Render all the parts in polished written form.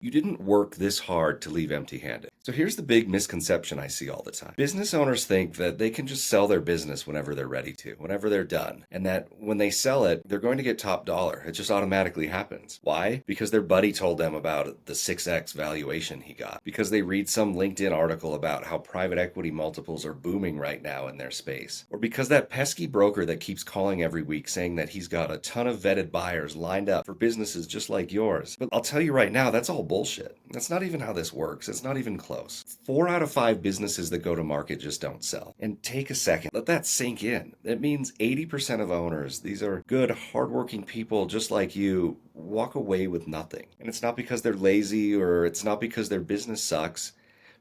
You didn't work this hard to leave empty-handed. So here's the big misconception I see all the time. Business owners think that they can just sell their business whenever they're ready to, whenever they're done, and that when they sell it, they're going to get top dollar. It just automatically happens. Why? Because their buddy told them about the 6x valuation he got. Because they read some LinkedIn article about how private equity multiples are booming right now in their space. Or because that pesky broker that keeps calling every week saying that he's got a ton of vetted buyers lined up for businesses just like yours. But I'll tell you right now, that's all bullshit. That's not even how this works. It's not even close. 4 out of 5 businesses that go to market just don't sell. And take a second, let that sink in. That means 80% of owners, these are good, hardworking people just like you, walk away with nothing. And it's not because they're lazy or it's not because their business sucks,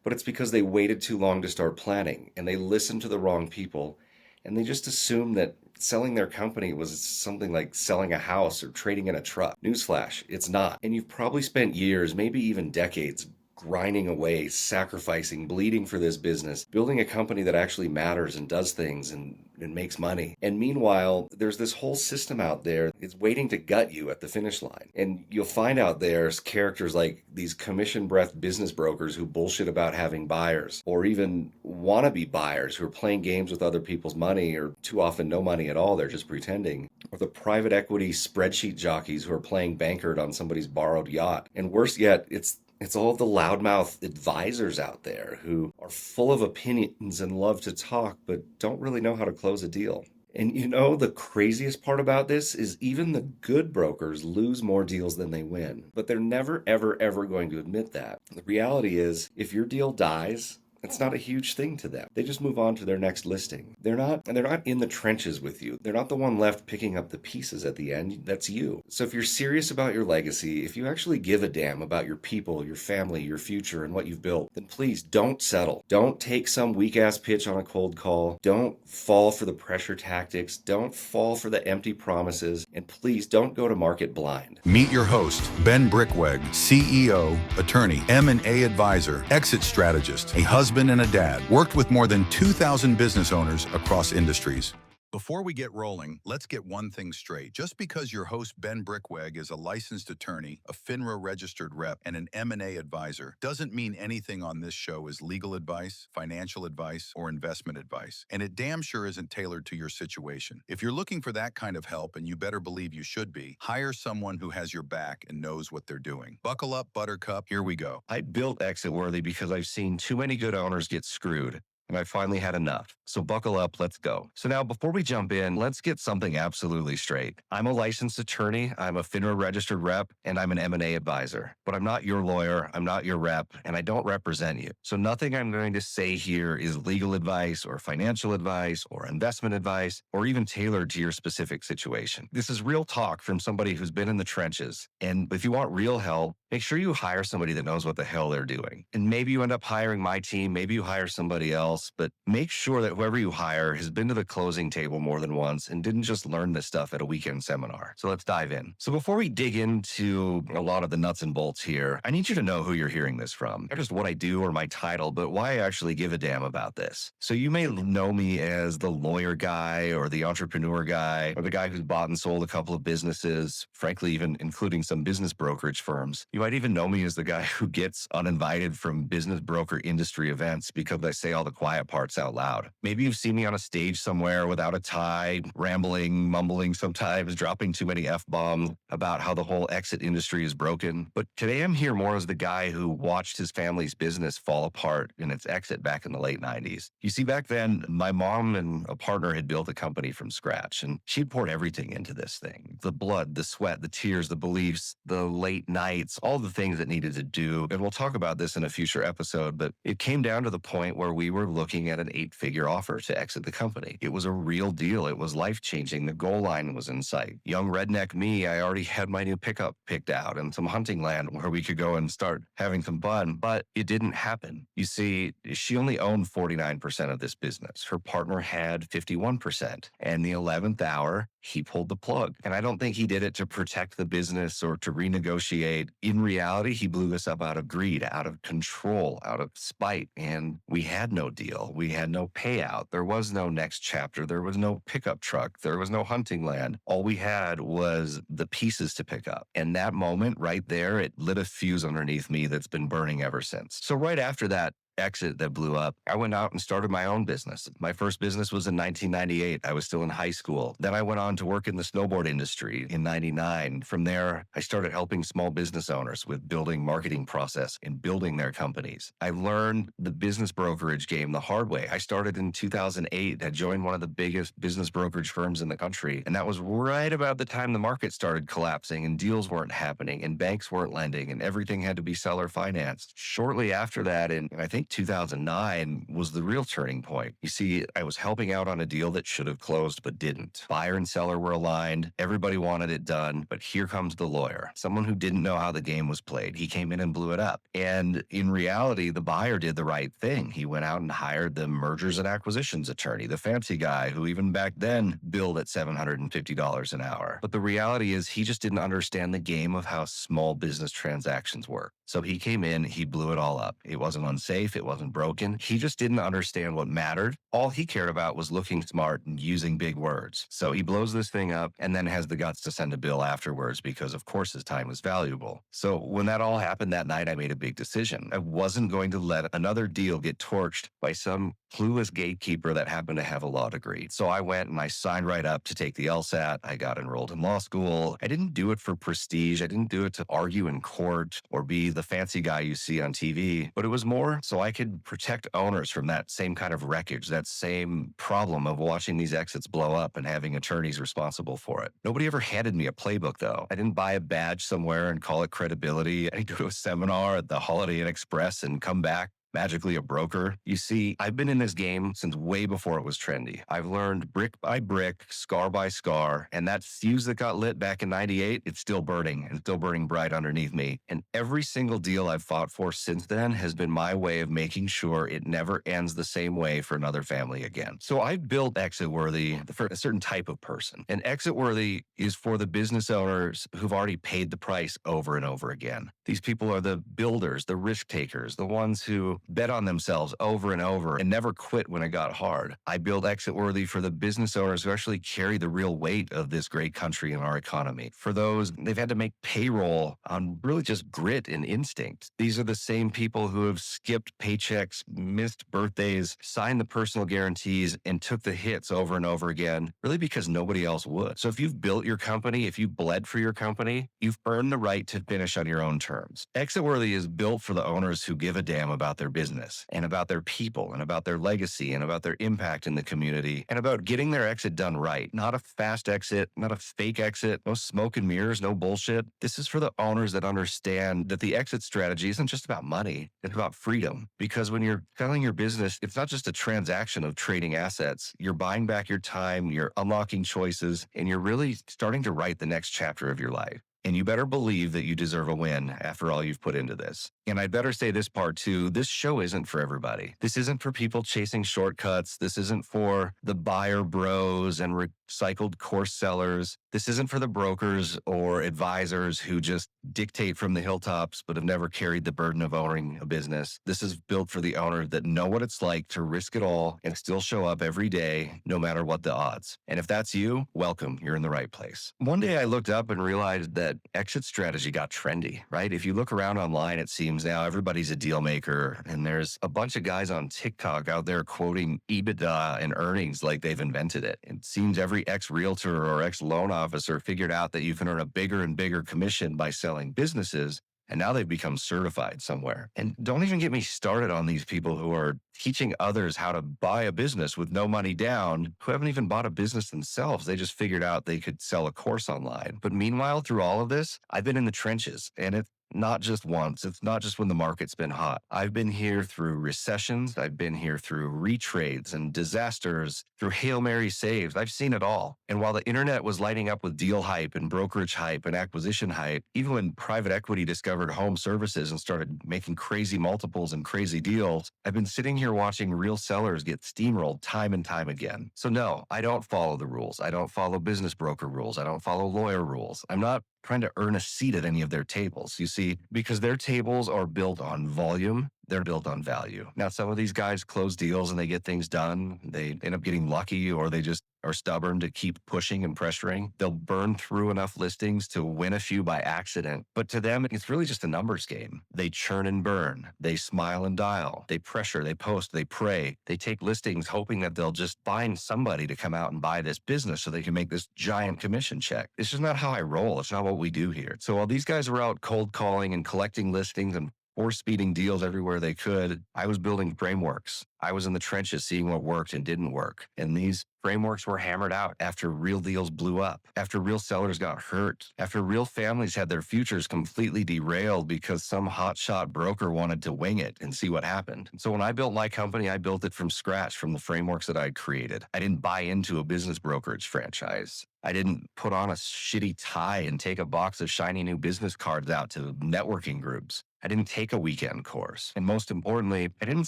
but it's because they waited too long to start planning and they listened to the wrong people and they just assumed that selling their company was something like selling a house or trading in a truck. Newsflash, it's not. And you've probably spent years, maybe even decades, grinding away, sacrificing, bleeding for this business, building a company that actually matters and does things and makes money. And meanwhile, there's this whole system out there that's waiting to gut you at the finish line. And you'll find out there's characters like these commission-breathed business brokers who bullshit about having buyers, or even wannabe buyers who are playing games with other people's money, or too often no money at all, they're just pretending. Or the private equity spreadsheet jockeys who are playing bankert on somebody's borrowed yacht. And worse yet, it's all the loudmouth advisors out there who are full of opinions and love to talk, but don't really know how to close a deal. And you know, the craziest part about this is even the good brokers lose more deals than they win. But they're never, ever, ever going to admit that. The reality is, if your deal dies, it's not a huge thing to them. They just move on to their next listing. They're not in the trenches with you. They're not the one left picking up the pieces at the end. That's you. So if you're serious about your legacy, if you actually give a damn about your people, your family, your future, and what you've built, then please don't settle. Don't take some weak-ass pitch on a cold call. Don't fall for the pressure tactics. Don't fall for the empty promises. And please don't go to market blind. Meet your host, Ben Brickweg, CEO, attorney, M&A advisor, exit strategist, a husband and a dad, worked with more than 2,000 business owners across industries. Before we get rolling, let's get one thing straight. Just because your host, Ben Brickweg, is a licensed attorney, a FINRA registered rep, and an M&A advisor, doesn't mean anything on this show is legal advice, financial advice, or investment advice. And it damn sure isn't tailored to your situation. If you're looking for that kind of help, and you better believe you should be, hire someone who has your back and knows what they're doing. Buckle up, Buttercup. Here we go. I built ExitWorthy because I've seen too many good owners get screwed. And I finally had enough. So buckle up, let's go. So now before we jump in, let's get something absolutely straight. I'm a licensed attorney, I'm a FINRA registered rep, and I'm an M&A advisor. But I'm not your lawyer, I'm not your rep, and I don't represent you. So nothing I'm going to say here is legal advice or financial advice or investment advice or even tailored to your specific situation. This is real talk from somebody who's been in the trenches. And if you want real help, make sure you hire somebody that knows what the hell they're doing. And maybe you end up hiring my team, maybe you hire somebody else, but make sure that whoever you hire has been to the closing table more than once and didn't just learn this stuff at a weekend seminar. So let's dive in. So before we dig into a lot of the nuts and bolts here, I need you to know who you're hearing this from. Not just what I do or my title, but why I actually give a damn about this. So you may know me as the lawyer guy or the entrepreneur guy or the guy who's bought and sold a couple of businesses, frankly, even including some business brokerage firms. You might even know me as the guy who gets uninvited from business broker industry events because I say all the quiet parts out loud. Maybe you've seen me on a stage somewhere without a tie, rambling, mumbling sometimes, dropping too many F-bombs about how the whole exit industry is broken. But today I'm here more as the guy who watched his family's business fall apart in its exit back in the late 90s. You see, back then, my mom and a partner had built a company from scratch, and she'd poured everything into this thing. The blood, the sweat, the tears, the beliefs, the late nights, all the things it needed to do. And we'll talk about this in a future episode, but it came down to the point where we were looking at an 8-figure offer to exit the company. It was a real deal. It was life-changing. The goal line was in sight. Young redneck me, I already had my new pickup picked out and some hunting land where we could go and start having some fun, but it didn't happen. You see, she only owned 49% of this business. Her partner had 51%. And the 11th hour, he pulled the plug. And I don't think he did it to protect the business or to renegotiate. In reality, he blew this up out of greed, out of control, out of spite. And we had no deal. We had no payout. There was no next chapter. There was no pickup truck. There was no hunting land. All we had was the pieces to pick up. And that moment right there, it lit a fuse underneath me that's been burning ever since. So right after that exit that blew up, I went out and started my own business. My first business was in 1998. I was still in high school. Then I went on to work in the snowboard industry in 99. From there, I started helping small business owners with building marketing process and building their companies. I learned the business brokerage game the hard way. I started in 2008. I joined one of the biggest business brokerage firms in the country. And that was right about the time the market started collapsing and deals weren't happening and banks weren't lending and everything had to be seller financed. Shortly after that, and I think 2009 was the real turning point. You see, I was helping out on a deal that should have closed but didn't. Buyer and seller were aligned. Everybody wanted it done. But here comes the lawyer, someone who didn't know how the game was played. He came in and blew it up. And in reality, the buyer did the right thing. He went out and hired the mergers and acquisitions attorney, the fancy guy who even back then billed at $750 an hour. But the reality is he just didn't understand the game of how small business transactions work. So he came in, he blew it all up. It wasn't unsafe. It wasn't broken. He just didn't understand what mattered. All he cared about was looking smart and using big words. So he blows this thing up and then has the guts to send a bill afterwards because, of course, his time was valuable. So when that all happened that night, I made a big decision. I wasn't going to let another deal get torched by some clueless gatekeeper that happened to have a law degree. So I went and I signed right up to take the LSAT. I got enrolled in law school. I didn't do it for prestige. I didn't do it to argue in court or be the fancy guy you see on TV, but it was more so I could protect owners from that same kind of wreckage, that same problem of watching these exits blow up and having attorneys responsible for it. Nobody ever handed me a playbook, though. I didn't buy a badge somewhere and call it credibility. I didn't go to a seminar at the Holiday Inn Express and come back magically a broker. You see, I've been in this game since way before it was trendy. I've learned brick by brick, scar by scar, and that fuse that got lit back in 98, it's still burning and still burning bright underneath me. And every single deal I've fought for since then has been my way of making sure it never ends the same way for another family again. So I've built ExitWorthy for a certain type of person. And ExitWorthy is for the business owners who've already paid the price over and over again. These people are the builders, the risk takers, the ones who bet on themselves over and over and never quit when it got hard. I build ExitWorthy for the business owners who actually carry the real weight of this great country and our economy. For those, they've had to make payroll on really just grit and instinct. These are the same people who have skipped paychecks, missed birthdays, signed the personal guarantees, and took the hits over and over again, really because nobody else would. So if you've built your company, if you bled for your company, you've earned the right to finish on your own terms. ExitWorthy is built for the owners who give a damn about their business and about their people and about their legacy and about their impact in the community and about getting their exit done right. Not a fast exit, not a fake exit, no smoke and mirrors, no bullshit. This is for the owners that understand that the exit strategy isn't just about money. It's about freedom. Because when you're selling your business, it's not just a transaction of trading assets. You're buying back your time, you're unlocking choices, and you're really starting to write the next chapter of your life. And you better believe that you deserve a win after all you've put into this. And I'd better say this part too, this show isn't for everybody. This isn't for people chasing shortcuts. This isn't for the buyer bros and recycled course sellers. This isn't for the brokers or advisors who just dictate from the hilltops but have never carried the burden of owning a business. This is built for the owner that know what it's like to risk it all and still show up every day, no matter what the odds. And if that's you, welcome, you're in the right place. One day I looked up and realized that exit strategy got trendy, right? If you look around online, it seems now everybody's a deal maker, and there's a bunch of guys on TikTok out there quoting EBITDA and earnings like they've invented it. It seems every ex-realtor or ex-loan officer figured out that you can earn a bigger and bigger commission by selling businesses, and now they've become certified somewhere. And don't even get me started on these people who are teaching others how to buy a business with no money down, who haven't even bought a business themselves. They just figured out they could sell a course online. But meanwhile, through all of this, I've been in the trenches, and it's not just once. It's not just when the market's been hot. I've been here through recessions. I've been here through retrades and disasters, through Hail Mary saves. I've seen it all. And while the internet was lighting up with deal hype and brokerage hype and acquisition hype, even when private equity discovered home services and started making crazy multiples and crazy deals, I've been sitting here watching real sellers get steamrolled time and time again. So no, I don't follow the rules. I don't follow business broker rules. I don't follow lawyer rules. I'm not trying to earn a seat at any of their tables. You see, because their tables are built on volume, they're built on value. Now, some of these guys close deals and they get things done. They end up getting lucky, or they just are stubborn to keep pushing and pressuring. They'll burn through enough listings to win a few by accident. But to them, it's really just a numbers game. They churn and burn. They smile and dial. They pressure, they post, they pray. They take listings hoping that they'll just find somebody to come out and buy this business so they can make this giant commission check. It's just not how I roll. It's not what we do here. So while these guys were out cold calling and collecting listings and force speeding deals everywhere they could, I was building frameworks. I was in the trenches seeing what worked and didn't work. And these frameworks were hammered out after real deals blew up, after real sellers got hurt, after real families had their futures completely derailed because some hotshot broker wanted to wing it and see what happened. And so when I built my company, I built it from scratch, from the frameworks that I'd created. I didn't buy into a business brokerage franchise. I didn't put on a shitty tie and take a box of shiny new business cards out to networking groups. I didn't take a weekend course. And most importantly, I didn't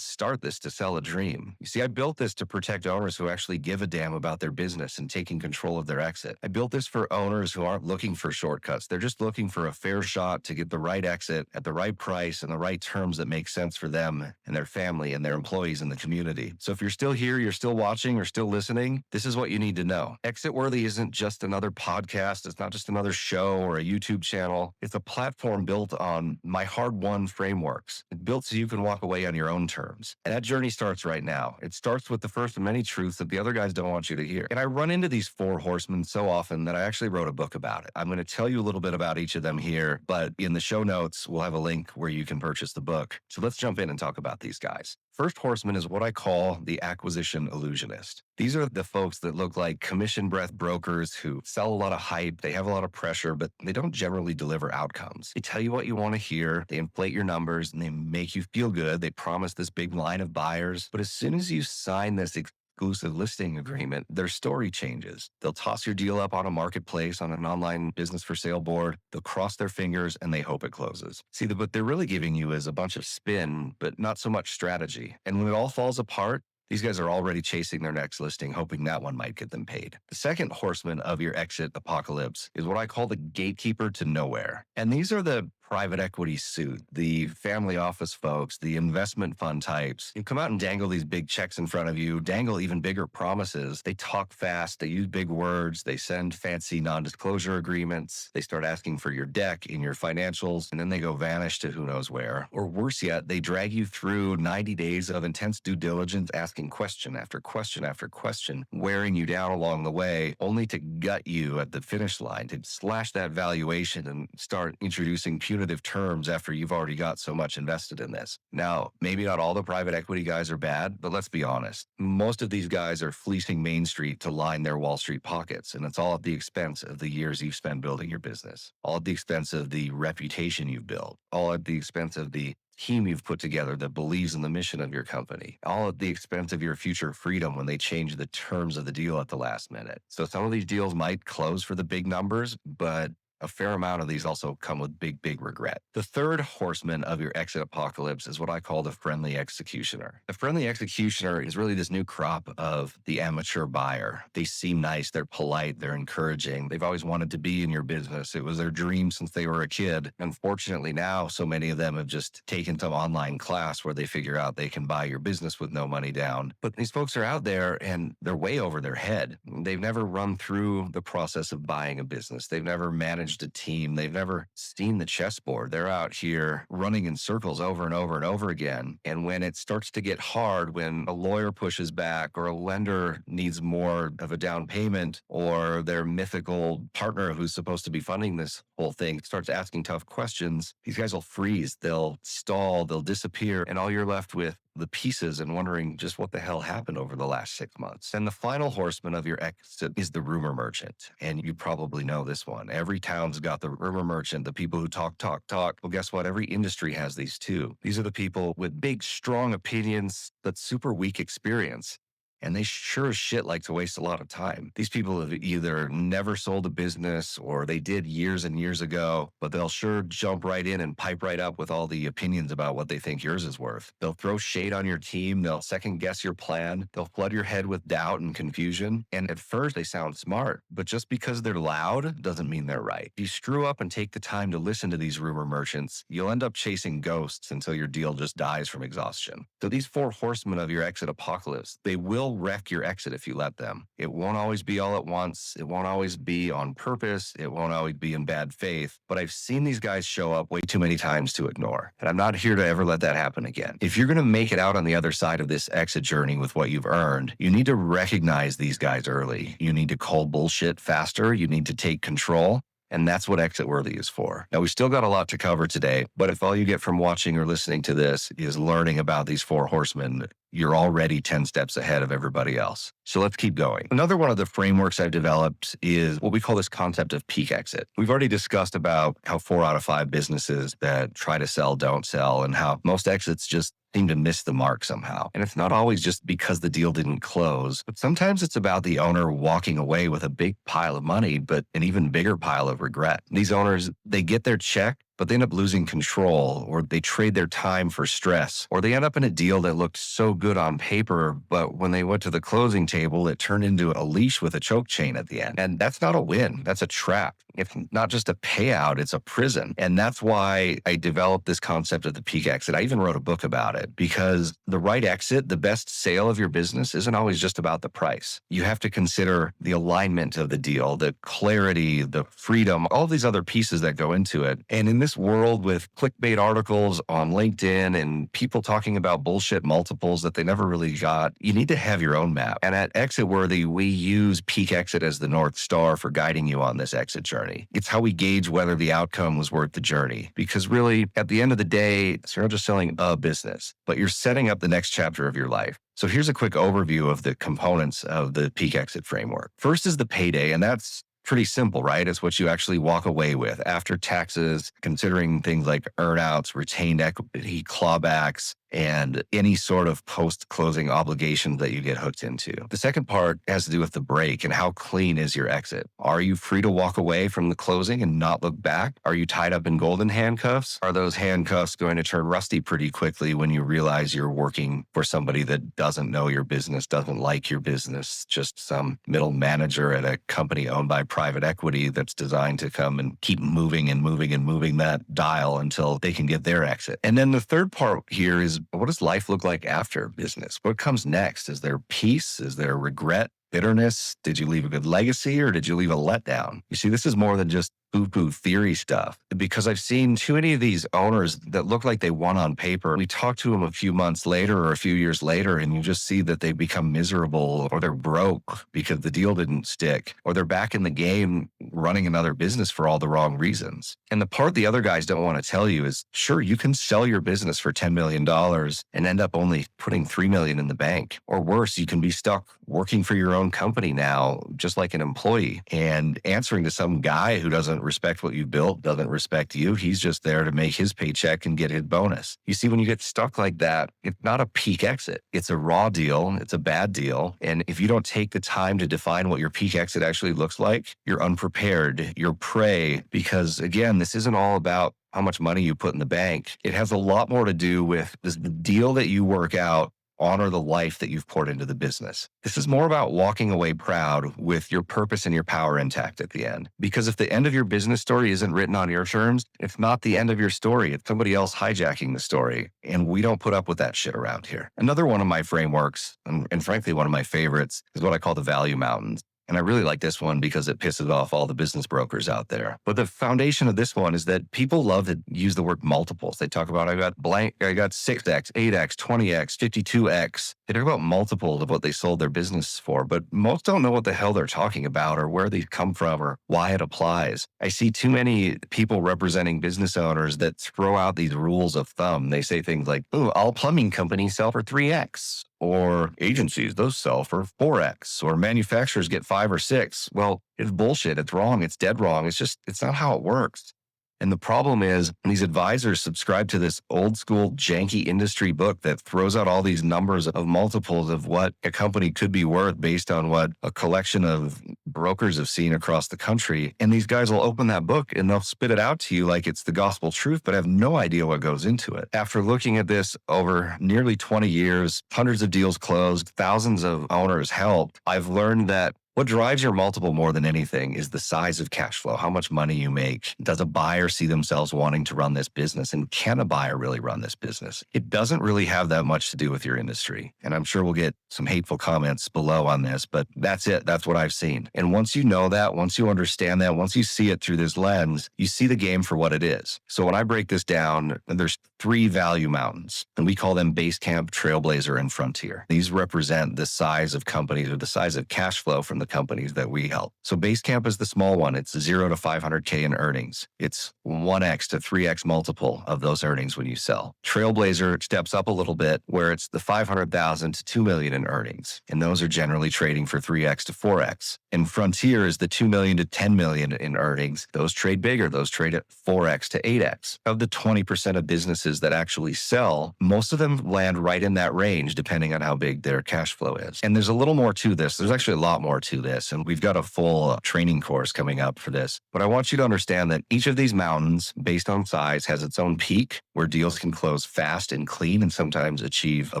start this to sell a dream. You see, I built this to protect owners who actually give a damn about their business and taking control of their exit. I built this for owners who aren't looking for shortcuts. They're just looking for a fair shot to get the right exit at the right price and the right terms that make sense for them and their family and their employees in the community. So if you're still here, you're still watching or still listening, this is what you need to know. ExitWorthy isn't just another podcast. It's not just another show or a YouTube channel. It's a platform built on my hard-won frameworks. It's built so you can walk away on your own terms. And that journey starts right now. It starts with the first of many truths that the other guys don't want you to hear. And I run into these four horsemen so often that I actually wrote a book about it. I'm going to tell you a little bit about each of them here, but in the show notes, we'll have a link where you can purchase the book. So let's jump in and talk about these guys. First horseman is what I call the acquisition illusionist. These are the folks that look like commission breath brokers who sell a lot of hype, they have a lot of pressure, but they don't generally deliver outcomes. They tell you what you want to hear, they inflate your numbers, and they make you feel good. They promise this big line of buyers, but as soon as you sign this exclusive listing agreement, their story changes. They'll toss your deal up on a marketplace, on an online business for sale board. They'll cross their fingers and they hope it closes. See, what they're really giving you is a bunch of spin, but not so much strategy. And when it all falls apart, these guys are already chasing their next listing, hoping that one might get them paid. The second horseman of your exit apocalypse is what I call the gatekeeper to nowhere. And these are the private equity suit, the family office folks, the investment fund types. You come out and dangle these big checks in front of you, dangle even bigger promises. They talk fast, they use big words, they send fancy non-disclosure agreements, they start asking for your deck in your financials, and then they go vanish to who knows where. Or worse yet, they drag you through 90 days of intense due diligence, asking question after question after question, wearing you down along the way, only to gut you at the finish line, to slash that valuation and start introducing punitive terms after you've already got so much invested in this. Now, maybe not all the private equity guys are bad, but let's be honest. Most of these guys are fleecing Main Street to line their Wall Street pockets, and it's all at the expense of the years you've spent building your business, all at the expense of the reputation you've built, all at the expense of the team you've put together that believes in the mission of your company, all at the expense of your future freedom when they change the terms of the deal at the last minute. So some of these deals might close for the big numbers, but a fair amount of these also come with big regret. The third horseman of your exit apocalypse is what I call the friendly executioner. The friendly executioner is really this new crop of the amateur buyer. They seem nice, they're polite, they're encouraging. They've always wanted to be in your business. It was their dream since they were a kid. Unfortunately, now so many of them have just taken some online class where they figure out they can buy your business with no money down. But these folks are out there and they're way over their head. They've never run through the process of buying a business. They've never managed a team. They've never seen the chessboard. They're out here running in circles over and over and over again. And when it starts to get hard, when a lawyer pushes back or a lender needs more of a down payment, or their mythical partner who's supposed to be funding this whole thing starts asking tough questions, these guys will freeze. They'll stall. They'll disappear. And all you're left with the pieces and wondering just what the hell happened over the last 6 months. And the final horseman of your exit is the rumor merchant. And you probably know this one. Every town's got the rumor merchant, the people who talk, talk, talk. Well, guess what? Every industry has these too. These are the people with big, strong opinions, but super weak experience. And they sure as shit like to waste a lot of time. These people have either never sold a business or they did years and years ago, but they'll sure jump right in and pipe right up with all the opinions about what they think yours is worth. They'll throw shade on your team. They'll second guess your plan. They'll flood your head with doubt and confusion. And at first they sound smart, but just because they're loud doesn't mean they're right. If you screw up and take the time to listen to these rumor merchants, you'll end up chasing ghosts until your deal just dies from exhaustion. So these four horsemen of your exit apocalypse, they will wreck your exit if you let them. It won't always be all at once. It won't always be on purpose. It won't always be in bad faith. But I've seen these guys show up way too many times to ignore. And I'm not here to ever let that happen again. If you're going to make it out on the other side of this exit journey with what you've earned, you need to recognize these guys early. You need to call bullshit faster. You need to take control. And that's what ExitWorthy is for. Now, we still got a lot to cover today, but if all you get from watching or listening to this is learning about these four horsemen, you're already 10 steps ahead of everybody else. So let's keep going. Another one of the frameworks I've developed is what we call this concept of peak exit. We've already discussed about how 4 out of 5 businesses that try to sell don't sell, and how most exits just seem to miss the mark somehow. And it's not always just because the deal didn't close, but sometimes it's about the owner walking away with a big pile of money, but an even bigger pile of regret. These owners, they get their check, but they end up losing control, or they trade their time for stress, or they end up in a deal that looked so good on paper, but when they went to the closing table, it turned into a leash with a choke chain at the end. And that's not a win. That's a trap. It's not just a payout, it's a prison. And that's why I developed this concept of the peak exit. I even wrote a book about it, because the right exit, the best sale of your business, isn't always just about the price. You have to consider the alignment of the deal, the clarity, the freedom, all these other pieces that go into it. And in this world with clickbait articles on LinkedIn and people talking about bullshit multiples that they never really got, you need to have your own map. And at ExitWorthy, we use peak exit as the North Star for guiding you on this exit journey. It's how we gauge whether the outcome was worth the journey. Because really, at the end of the day, you're not just selling a business, but you're setting up the next chapter of your life. So here's a quick overview of the components of the peak exit framework. First is the payday, and that's pretty simple, right? It's what you actually walk away with after taxes, considering things like earnouts, retained equity, clawbacks, and any sort of post-closing obligations that you get hooked into. The second part has to do with the break and how clean is your exit. Are you free to walk away from the closing and not look back? Are you tied up in golden handcuffs? Are those handcuffs going to turn rusty pretty quickly when you realize you're working for somebody that doesn't know your business, doesn't like your business, just some middle manager at a company owned by private equity that's designed to come and keep moving and moving and moving that dial until they can get their exit? And then the third part here is, what does life look like after business? What comes next? Is there peace? Is there regret? Bitterness? Did you leave a good legacy or did you leave a letdown? You see, this is more than just poo-poo theory stuff, because I've seen too many of these owners that look like they won on paper. We talk to them a few months later or a few years later, and you just see that they become miserable, or they're broke because the deal didn't stick, or they're back in the game running another business for all the wrong reasons. And the part the other guys don't want to tell you is, sure, you can sell your business for $10 million and end up only putting $3 million in the bank. Or worse, you can be stuck working for your own company now, just like an employee, and answering to some guy who doesn't respect what you built, doesn't respect you. He's just there to make his paycheck and get his bonus. You see, when you get stuck like that, it's not a peak exit. It's a raw deal. It's a bad deal. And if you don't take the time to define what your peak exit actually looks like, you're unprepared. You're prey, because again, this isn't all about how much money you put in the bank. It has a lot more to do with, does the deal that you work out honor the life that you've poured into the business? This is more about walking away proud with your purpose and your power intact at the end. Because if the end of your business story isn't written on your terms, it's not the end of your story. It's somebody else hijacking the story. And we don't put up with that shit around here. Another one of my frameworks, and frankly, one of my favorites, is what I call the value mountains. And I really like this one because it pisses off all the business brokers out there. But the foundation of this one is that people love to use the word multiples. They talk about, I got 6X, 8X, 20X, 52X. They talk about multiples of what they sold their business for, but most don't know what the hell they're talking about or where they come from or why it applies. I see too many people representing business owners that throw out these rules of thumb. They say things like, oh, all plumbing companies sell for 3X. or agencies, those sell for 4x, or manufacturers get 5 or 6. Well, it's bullshit. It's wrong. It's dead wrong. It's not how it works. And the problem is these advisors subscribe to this old school janky industry book that throws out all these numbers of multiples of what a company could be worth based on what a collection of brokers have seen across the country. And these guys will open that book and they'll spit it out to you like it's the gospel truth, but have no idea what goes into it. After looking at this over nearly 20 years, hundreds of deals closed, thousands of owners helped, I've learned that what drives your multiple more than anything is the size of cash flow, how much money you make. Does a buyer see themselves wanting to run this business? And can a buyer really run this business? It doesn't really have that much to do with your industry. And I'm sure we'll get some hateful comments below on this, but that's it. That's what I've seen. And once you know that, once you understand that, once you see it through this lens, you see the game for what it is. So when I break this down, there's 3 value mountains, and we call them Basecamp, Trailblazer, and Frontier. These represent the size of companies or the size of cash flow from the companies that we help. So Basecamp is the small one. It's 0 to 500K in earnings. It's 1x to 3x multiple of those earnings when you sell. Trailblazer steps up a little bit where it's the 500,000 to 2 million in earnings. And those are generally trading for 3x to 4x. And Frontier is the 2 million to 10 million in earnings. Those trade bigger. Those trade at 4x to 8x. Of the 20% of businesses that actually sell, most of them land right in that range, depending on how big their cash flow is. And there's a little more to this. There's actually a lot more to this. And we've got a full training course coming up for this. But I want you to understand that each of these mountains, based on size, has its own peak where deals can close fast and clean and sometimes achieve a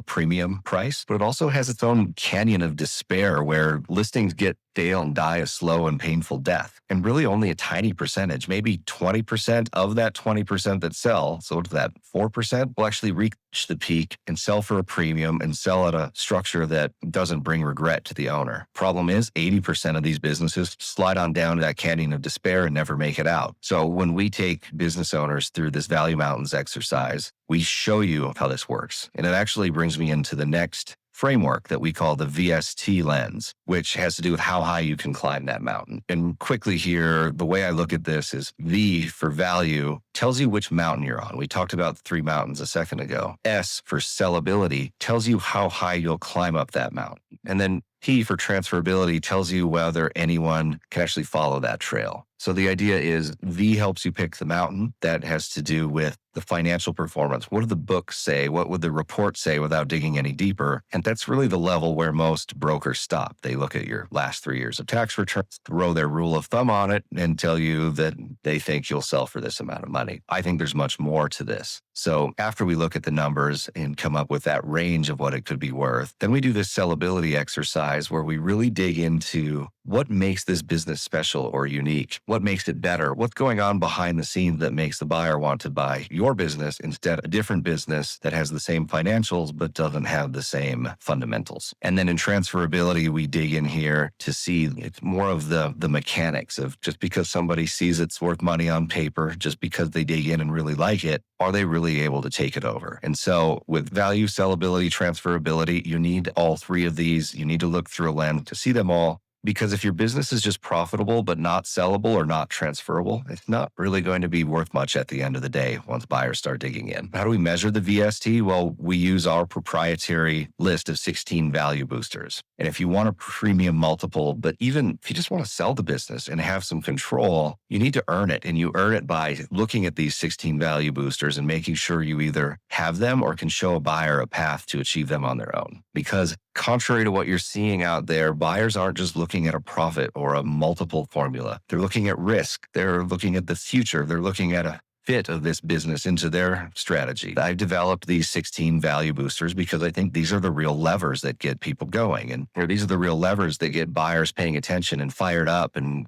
premium price. But it also has its own canyon of despair where listings get stale and die a slow and painful death. And really only a tiny percentage, maybe 20% of that 20% that sell, so that 4% will actually reach the peak and sell for a premium and sell at a structure that doesn't bring regret to the owner. Problem is 80% of these businesses slide on down to that canyon of despair and never make it out. So when we take business owners through this Value Mountains exercise, we show you how this works. And it actually brings me into the next framework that we call the VST lens, which has to do with how high you can climb that mountain. And quickly here, the way I look at this is V for value tells you which mountain you're on. We talked about 3 mountains a second ago. S for sellability tells you how high you'll climb up that mountain. And then T for transferability tells you whether anyone can actually follow that trail. So the idea is V helps you pick the mountain. That has to do with the financial performance. What do the books say? What would the report say without digging any deeper? And that's really the level where most brokers stop. They look at your last 3 years of tax returns, throw their rule of thumb on it, and tell you that they think you'll sell for this amount of money. I think there's much more to this. So after we look at the numbers and come up with that range of what it could be worth, then we do this sellability exercise where we really dig into what makes this business special or unique? What makes it better? What's going on behind the scenes that makes the buyer want to buy your business instead of a different business that has the same financials but doesn't have the same fundamentals? And then in transferability, we dig in here to see it's more of the mechanics of just because somebody sees it's worth money on paper, just because they dig in and really like it, are they really able to take it over? And so with value, sellability, transferability, you need all 3 of these. You need to look through a lens to see them all. Because if your business is just profitable but not sellable or not transferable, it's not really going to be worth much at the end of the day once buyers start digging in. How do we measure the VST? Well, we use our proprietary list of 16 value boosters. And if you want a premium multiple, but even if you just want to sell the business and have some control, you need to earn it. And you earn it by looking at these 16 value boosters and making sure you either have them or can show a buyer a path to achieve them on their own. Because contrary to what you're seeing out there, buyers aren't just looking at a profit or a multiple formula. They're looking at risk. They're looking at the future. They're looking at a fit of this business into their strategy. I've developed these 16 value boosters because I think these are the real levers that get people going. And these are the real levers that get buyers paying attention and fired up and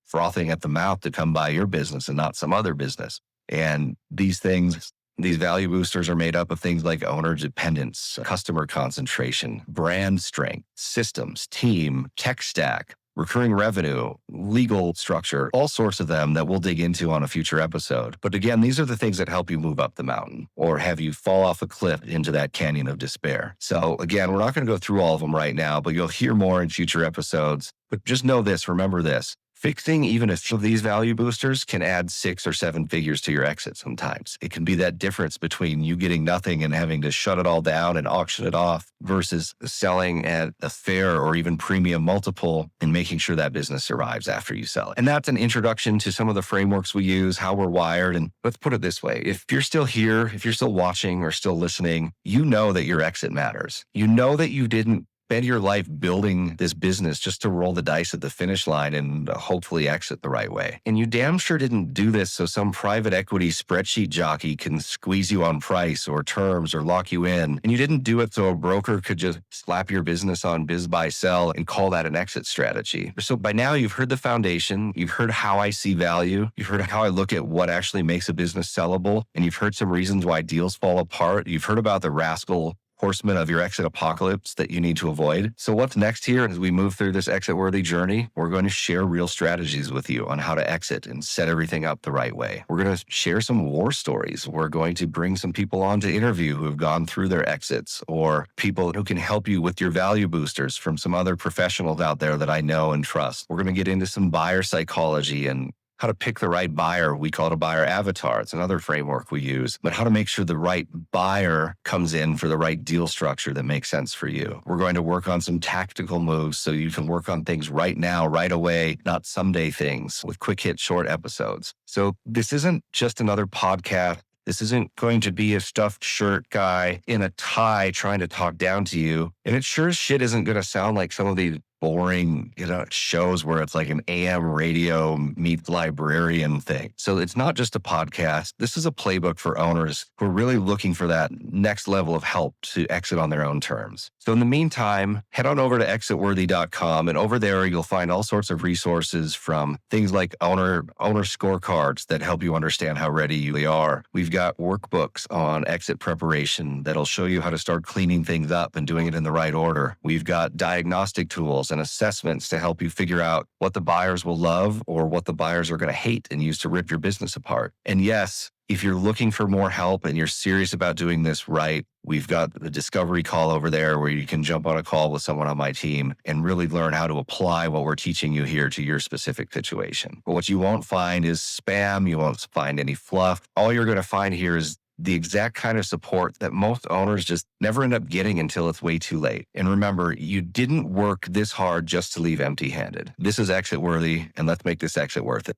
frothing at the mouth to come buy your business and not some other business. And these value boosters are made up of things like owner dependence, customer concentration, brand strength, systems, team, tech stack, recurring revenue, legal structure, all sorts of them that we'll dig into on a future episode. But again, these are the things that help you move up the mountain or have you fall off a cliff into that canyon of despair. So again, we're not going to go through all of them right now, but you'll hear more in future episodes. But just know this, remember this. Fixing even a few of these value boosters can add 6 or 7 figures to your exit sometimes. It can be that difference between you getting nothing and having to shut it all down and auction it off versus selling at a fair or even premium multiple and making sure that business survives after you sell it. And that's an introduction to some of the frameworks we use, how we're wired. And let's put it this way. If you're still here, if you're still watching or still listening, you know that your exit matters. You know that you didn't spend your life building this business just to roll the dice at the finish line and hopefully exit the right way. And you damn sure didn't do this so some private equity spreadsheet jockey can squeeze you on price or terms or lock you in. And you didn't do it so a broker could just slap your business on biz buy sell and call that an exit strategy. So by now you've heard the foundation, you've heard how I see value, you've heard how I look at what actually makes a business sellable, and you've heard some reasons why deals fall apart. You've heard about the rascal horsemen of your exit apocalypse that you need to avoid. So what's next here as we move through this exit-worthy journey? We're going to share real strategies with you on how to exit and set everything up the right way. We're going to share some war stories. We're going to bring some people on to interview who have gone through their exits, or people who can help you with your value boosters from some other professionals out there that I know and trust. We're going to get into some buyer psychology and how to pick the right buyer. We call it a buyer avatar. It's another framework we use, but how to make sure the right buyer comes in for the right deal structure that makes sense for you. We're going to work on some tactical moves so you can work on things right now, right away, not someday things with quick hit short episodes. So this isn't just another podcast. This isn't going to be a stuffed shirt guy in a tie trying to talk down to you. And it sure as shit isn't going to sound like some of these boring, shows where it's like an AM radio meets librarian thing. So it's not just a podcast. This is a playbook for owners who are really looking for that next level of help to exit on their own terms. So in the meantime, head on over to ExitWorthy.com, and over there you'll find all sorts of resources from things like owner scorecards that help you understand how ready you are. We've got workbooks on exit preparation that'll show you how to start cleaning things up and doing it in the right order. We've got diagnostic tools and assessments to help you figure out what the buyers will love or what the buyers are going to hate and use to rip your business apart. And yes, if you're looking for more help and you're serious about doing this right, we've got the discovery call over there where you can jump on a call with someone on my team and really learn how to apply what we're teaching you here to your specific situation. But what you won't find is spam. You won't find any fluff. All you're going to find here is the exact kind of support that most owners just never end up getting until it's way too late. And remember, you didn't work this hard just to leave empty-handed. This is exit worthy, and let's make this exit worth it.